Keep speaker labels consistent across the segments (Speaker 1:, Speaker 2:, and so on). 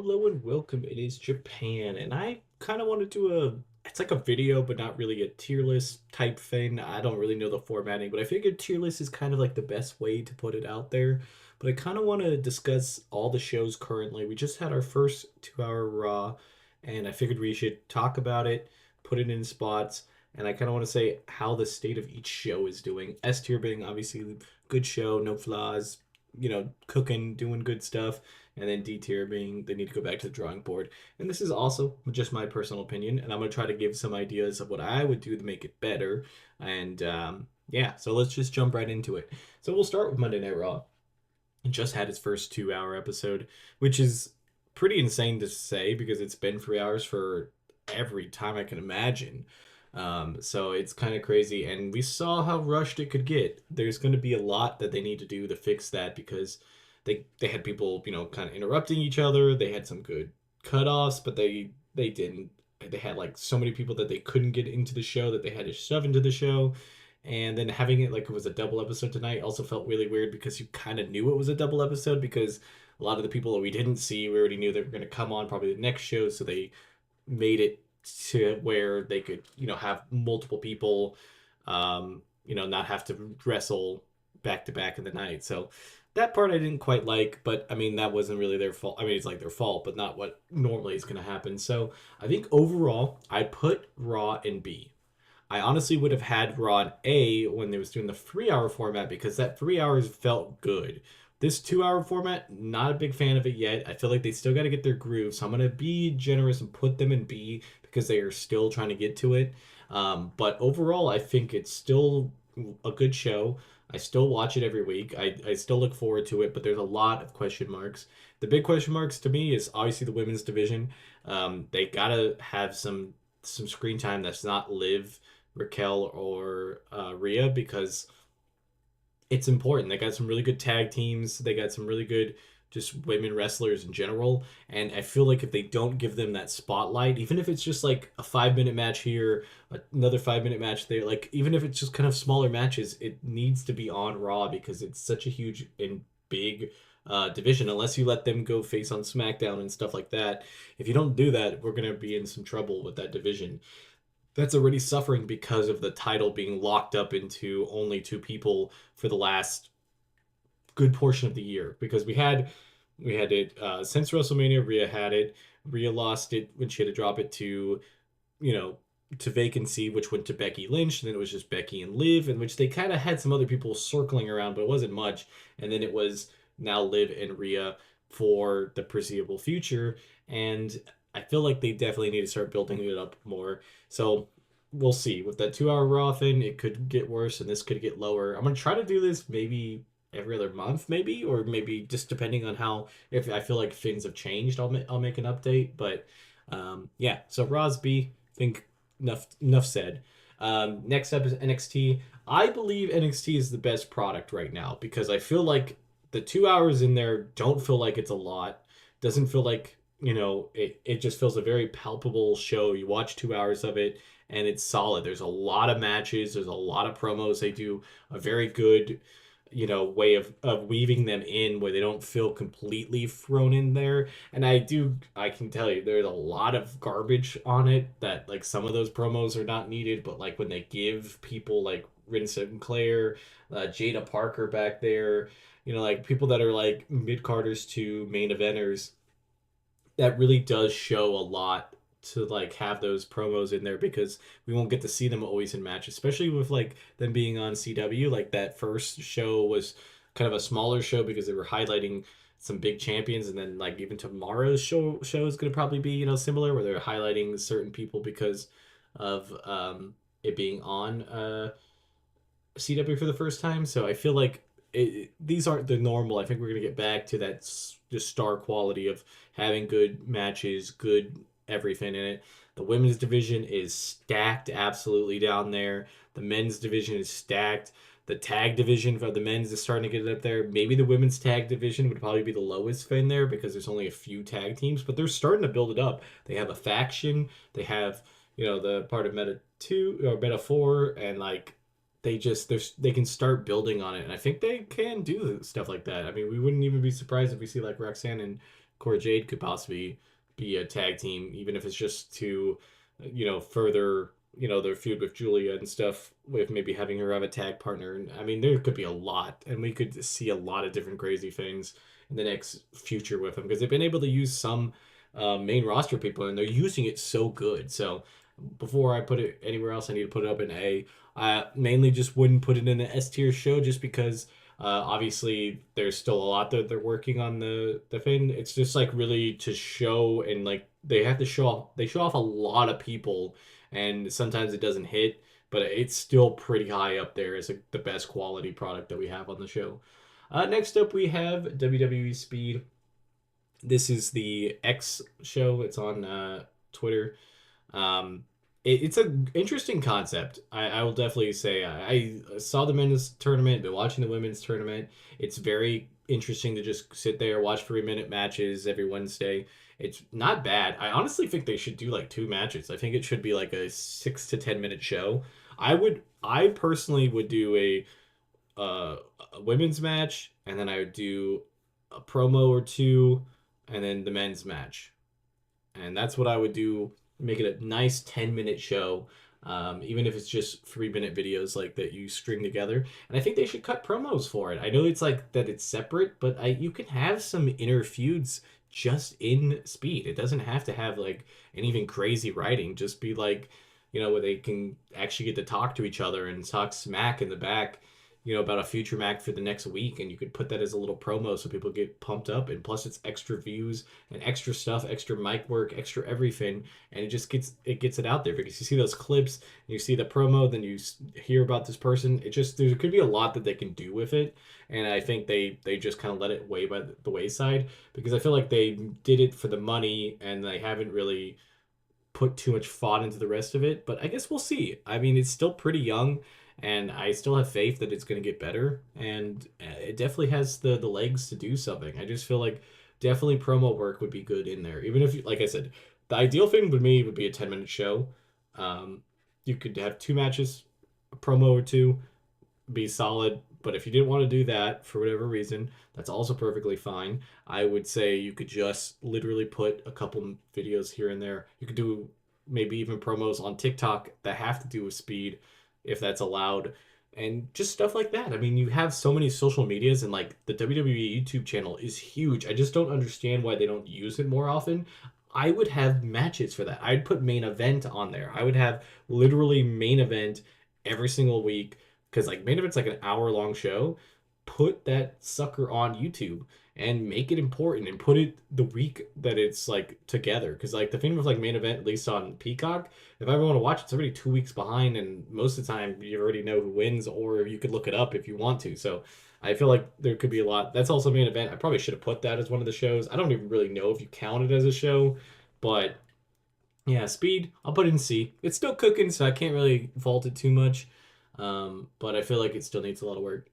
Speaker 1: Hello and welcome. It is Japan, and I kind of want to do it's like a video, but not really a tier list type thing. I don't really know the formatting, but I figured tier list is kind of like the best way to put it out there. But I kind of want to discuss all the shows currently. We just had our first 2 hour Raw, and I figured we should talk about it, put it in spots, and I kind of want to say how the state of each show is doing. S tier being obviously good show, no flaws, cooking, doing good stuff, and then D tier being they need to go back to the drawing board. And this is also just my personal opinion, and I'm gonna try to give some ideas of what I would do to make it better. And yeah, so let's just jump right into it. So we'll start with Monday Night Raw. It just had its first 2 hour episode, which is pretty insane to say because it's been 3 hours for every time I can imagine. So it's kind of crazy, and we saw how rushed it could get. There's going to be a lot that they need to do to fix that because they had people, kind of interrupting each other. They had some good cutoffs, but they didn't. They had like so many people that they couldn't get into the show that they had to shove into the show. And then having it like it was a double episode tonight also felt really weird because you kind of knew it was a double episode because a lot of the people that we didn't see, we already knew they were going to come on probably the next show, so they made it to where they could, have multiple people, not have to wrestle back to back in the night. So that part I didn't quite like, but I mean, that wasn't really their fault. I mean, it's like their fault, but not what normally is going to happen. So I think overall, I put Raw in B. I honestly would have had Raw in A when they was doing the 3 hour format because that 3 hours felt good. This 2 hour format, not a big fan of it yet. I feel like they still got to get their groove, so I'm gonna be generous and put them in B because they are still trying to get to it. But overall, I think it's still a good show. I still watch it every week. I still look forward to it, but there's a lot of question marks. The big question marks to me is obviously the women's division. They gotta have some screen time that's not Liv, Raquel, or Rhea because it's important. They got some really good tag teams. They got some really good just women wrestlers in general. And I feel like if they don't give them that spotlight, even if it's just like a 5 minute match here, another 5 minute match there, like even if it's just kind of smaller matches, it needs to be on Raw because it's such a huge and big division. Unless you let them go face on SmackDown and stuff like that, if you don't do that, we're gonna be in some trouble with that division that's already suffering because of the title being locked up into only two people for the last good portion of the year. Because we had it since WrestleMania. Rhea had it. Rhea lost it when she had to drop it to you know to vacancy, which went to Becky Lynch. And then it was just Becky and Liv, in which they kind of had some other people circling around, but it wasn't much. And then it was now Liv and Rhea for the foreseeable future. And I feel like they definitely need to start building it up more. So we'll see. With that 2 hour Raw thing, it could get worse and this could get lower. I'm gonna try to do this maybe every other month, maybe, or maybe just depending on how if I feel like things have changed, I'll make an update. But yeah, so Raw's B. I think enough said. Next up is NXT. I believe NXT is the best product right now because I feel like the 2 hours in there don't feel like it's a lot. Doesn't feel like it just feels a very palpable show. You watch 2 hours of it and it's solid. There's a lot of matches. There's a lot of promos. They do a very good way of weaving them in where they don't feel completely thrown in there. And I can tell you there's a lot of garbage on it that like some of those promos are not needed, but like when they give people like Rin Sinclair, Jada Parker back there, like people that are like mid-carders to main eventers, that really does show a lot to like have those promos in there because we won't get to see them always in matches, especially with like them being on CW. Like that first show was kind of a smaller show because they were highlighting some big champions, and then like even tomorrow's show is going to probably be similar where they're highlighting certain people because of it being on CW for the first time. So I feel like these aren't the normal. I think we're gonna get back to that just star quality of having good matches, good everything in it. The women's division is stacked, absolutely down there. The men's division is stacked. The tag division for the men's is starting to get up there. Maybe the women's tag division would probably be the lowest in there because there's only a few tag teams, but they're starting to build it up. They have a faction. They have the part of Meta 2 or Meta 4, and like they can start building on it, and I think they can do stuff like that. I mean, we wouldn't even be surprised if we see like Roxanne and Cora Jade could possibly be a tag team, even if it's just to, further, their feud with Julia and stuff, with maybe having her have a tag partner. And I mean, there could be a lot, and we could see a lot of different crazy things in the next future with them because they've been able to use some main roster people, and they're using it so good. So before I put it anywhere else, I need to put it up in A. I mainly just wouldn't put it in the S tier show just because obviously there's still a lot that they're working on the thing. It's just like really to show, and like they have to show off a lot of people, and sometimes it doesn't hit, but it's still pretty high up there as the best quality product that we have on the show. Next up, we have WWE Speed. This is the X show. It's on Twitter. Um, it's an interesting concept. I will definitely say I saw the men's tournament, been watching the women's tournament. It's very interesting to just sit there, watch 3 minute matches every Wednesday. It's not bad. I honestly think they should do like 2 matches. I think it should be like a 6 to 10 minute show. I personally would do a women's match, and then I would do a promo or two, and then the men's match, and that's what I would do. Make it a nice 10 minute show, even if it's just 3 minute videos like that you string together. And I think they should cut promos for it. I know it's like that it's separate, but you can have some inner feuds just in Speed. It doesn't have to have like anything crazy writing. Just be like, where they can actually get to talk to each other and talk smack in the back, about a future Mac for the next week, and you could put that as a little promo so people get pumped up. And plus, it's extra views and extra stuff, extra mic work, extra everything, and it gets it out there because you see those clips, and you see the promo, then you hear about this person. It just there could be a lot that they can do with it, and I think they just kind of let it way by the wayside because I feel like they did it for the money and they haven't really put too much thought into the rest of it. But I guess we'll see. I mean, it's still pretty young, and I still have faith that it's going to get better. And it definitely has the legs to do something. I just feel like definitely promo work would be good in there. Even if, like I said, the ideal thing with me would be a 10 minute show. Um, you could have 2 matches, a promo or two, be solid. But if you didn't want to do that for whatever reason, that's also perfectly fine. I would say you could just literally put a couple videos here and there. You could do maybe even promos on TikTok that have to do with speed, if that's allowed, and just stuff like that. I mean, you have so many social medias, and like the WWE YouTube channel is huge. I just don't understand why they don't use it more often. I would have matches for that. I'd put main event on there. I would have literally main event every single week because like main event's like an hour long show. Put that sucker on YouTube and make it important and put it the week that it's like together. Because like the thing with like main event, at least on Peacock, if I ever want to watch it, it's already 2 weeks behind, and most of the time you already know who wins, or you could look it up if you want to. So I feel like there could be a lot. That's also main event. I probably should have put that as one of the shows. I don't even really know if you count it as a show, but yeah, speed. I'll put it in C. It's still cooking, so I can't really fault it too much. But I feel like it still needs a lot of work.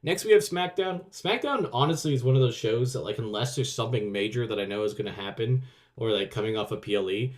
Speaker 1: Next, we have SmackDown. SmackDown, honestly, is one of those shows that, like, unless there's something major that I know is going to happen, or like coming off of PLE,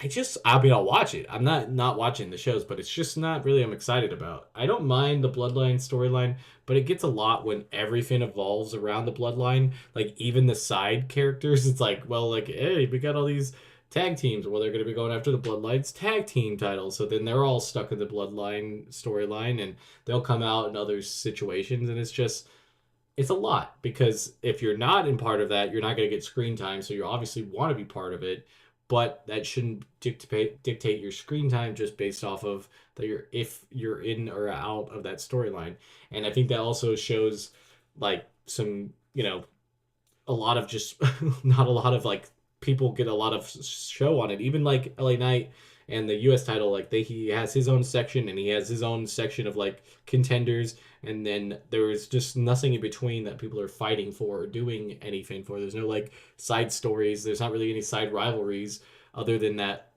Speaker 1: I mean, I'll watch it. I'm not watching the shows, but it's just not really I'm excited about. I don't mind the Bloodline storyline, but it gets a lot when everything evolves around the Bloodline. Like even the side characters, it's like, well, like, hey, we got all these tag teams. Well, they're going to be going after the Bloodline's tag team titles, so then they're all stuck in the Bloodline storyline, and they'll come out in other situations, and it's a lot because if you're not in part of that, you're not going to get screen time. So you obviously want to be part of it, but that shouldn't dictate your screen time just based off of that if you're in or out of that storyline. And I think that also shows like some a lot of just not a lot of like people get a lot of show on it. Even like LA Knight and the US title, like he has his own section and he has his own section of like contenders, and then there's just nothing in between that people are fighting for or doing anything for. There's no like side stories. There's not really any side rivalries other than that,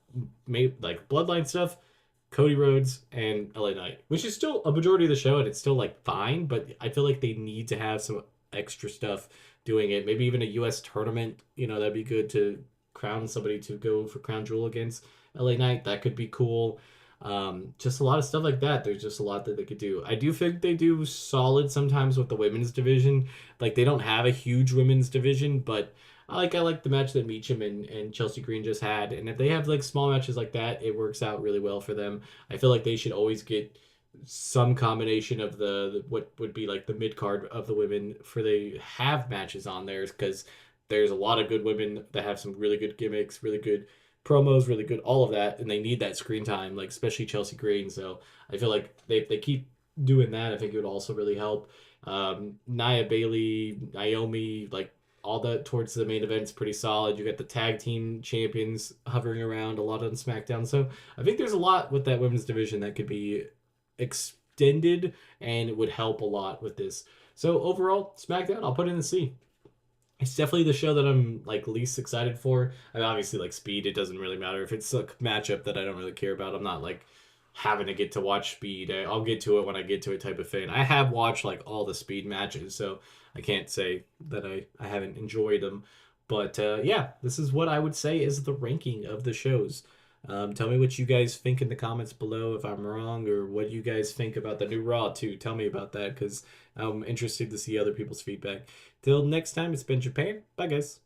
Speaker 1: like Bloodline stuff, Cody Rhodes and LA Knight, which is still a majority of the show, and it's still like fine. But I feel like they need to have some extra stuff doing it. Maybe even a U.S. tournament. That'd be good to crown somebody to go for crown jewel against LA Knight. That could be cool. Just a lot of stuff like that. There's just a lot that they could do. I do think they do solid sometimes with the women's division. Like they don't have a huge women's division, but I like the match that Meacham and Chelsea Green just had, and if they have like small matches like that, it works out really well for them. I feel like they should always get some combination of the what would be like the mid card of the women for they have matches on theirs because there's a lot of good women that have some really good gimmicks, really good promos, really good all of that, and they need that screen time, like especially Chelsea Green. So I feel like if they keep doing that, I think it would also really help. Nia Bailey, Naomi, like all that towards the main event's pretty solid. You got the tag team champions hovering around a lot on SmackDown. So I think there's a lot with that women's division that could be extended and it would help a lot with this. So overall, SmackDown, I'll put in the C. It's definitely the show that I'm like least excited for. I mean, obviously, like Speed, it doesn't really matter if it's a matchup that I don't really care about. I'm not like having to get to watch Speed. I'll get to it when I get to it type of thing. I have watched like all the Speed matches, so I can't say that I haven't enjoyed them. But yeah, this is what I would say is the ranking of the shows. Tell me what you guys think in the comments below if I'm wrong, or what you guys think about the new Raw too. Tell me about that because I'm interested to see other people's feedback. Till next time, it's been Japan. Bye, guys.